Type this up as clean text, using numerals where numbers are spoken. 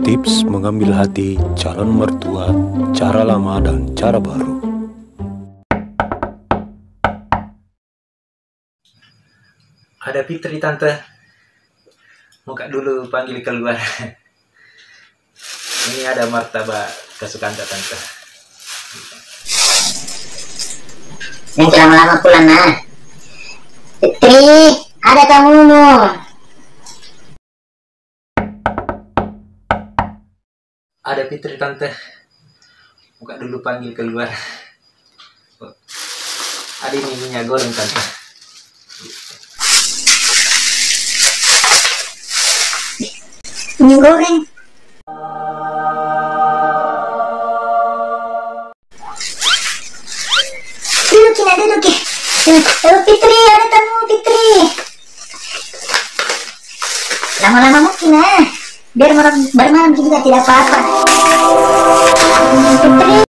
Tips mengambil hati calon mertua, cara lama dan cara baru. Ada Fitri tante, muka dulu panggil keluar. Ini ada martabak kesukaan tante. Nanti lama-lama pulang nah. Fitri, ada kamumu. Ada Fitri tante, muka dulu panggil keluar. Ada ini minyak goreng tante. Minyak goreng. Duduk Kina, duduk ya. Fitri, ada tamu Fitri. Lama-lama mungkin biar bermalam juga tidak apa-apa.